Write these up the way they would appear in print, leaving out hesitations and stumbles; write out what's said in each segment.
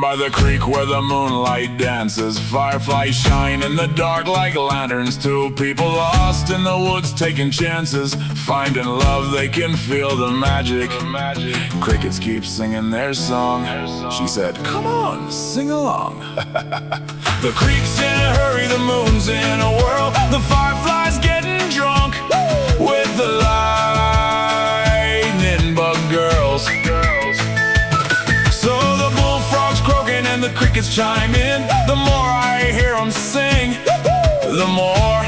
by the creek where the moonlight dances. Fireflies shine in the dark like lanterns. Two people lost in the woods taking chances. Finding love, they can feel the magic. Crickets keep singing their song. She said, come on, sing along. The creek's in a hurry, the moon's in a whirl. The fireflies getting drunk with the lightning bug girls. So the bullfrogs croaking and the crickets chime in. The more I hear them sing, the more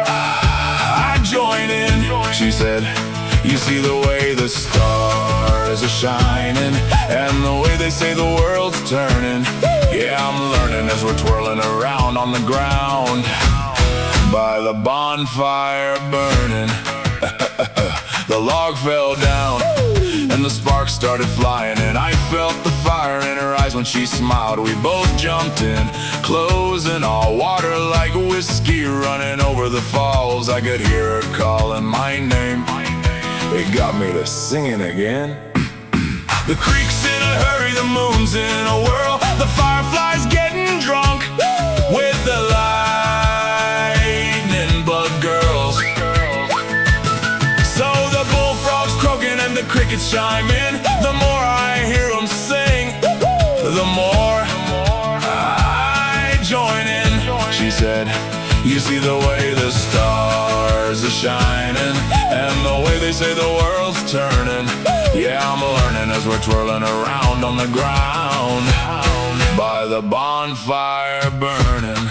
I join in. She said, you see the way the stars are shining, and the way they say the world's turning. Yeah, I'm learning as we're twirling around on the ground by the bonfire burning. The log fell down and the sparks started flying, and I felt the fire in her eyes when she smiled. We both jumped in, clothes and all, water like whiskey running over the falls. I could hear her calling my name. It got me to singing again. The creek's in a hurry, the moon's in a whirl. The fireflies getting drunk with the lightning bug girls. So the bullfrogs croaking and the crickets chime in. The more I hear them sing, the more I join in. She said, you see the way the stars are shining, and the way they say the world's turning. Yeah, I'm learning as we're twirling around on the ground by the bonfire burning.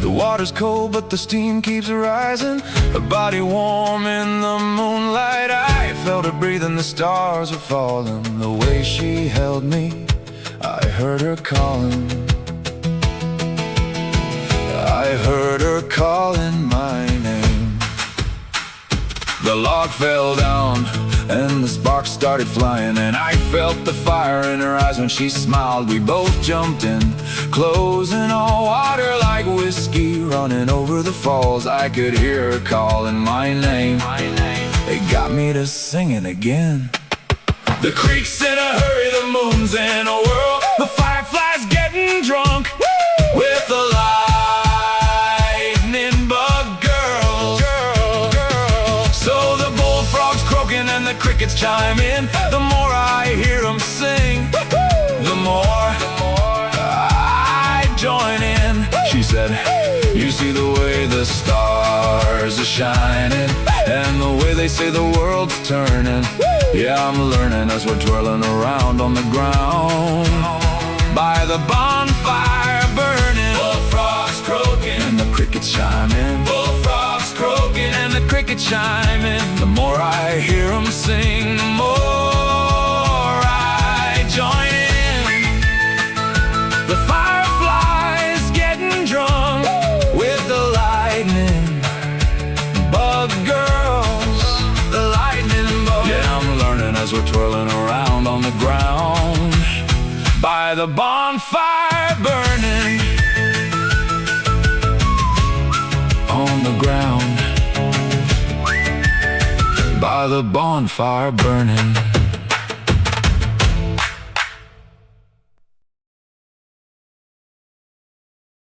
The water's cold, but the steam keeps rising. Her body warm in the moonlight. I felt her breathing, the stars were falling. The way she held me, I heard her calling. I heard her calling my name. The log fell down and the sparks started flying, and I felt the fire in her eyes when she smiled. We both jumped in, clothes and all, water like whiskey running over the falls. I could hear her calling my name. It got me to singing again. The creek's in a hurry, the moon's in a whirl. The fireflies getting drunk with the lightning bug girls. So the bullfrogs croaking and the crickets chime in. The more I hear them sing, the more I join in. She said, you see the way the stars are shining, and the way they say the world's turning. Yeah, I'm learning as we're twirling around on the ground by the bonfire burning. Bullfrogs croaking and the crickets chiming. Bullfrogs croaking and the crickets chiming. The more I hear them sing, the more I join in. The fireflies getting drunk with the lightning bug girls. The lightning bug. Yeah, I'm learning as we're twirling around on the ground by the bonfire burning. On the ground by the bonfire burning.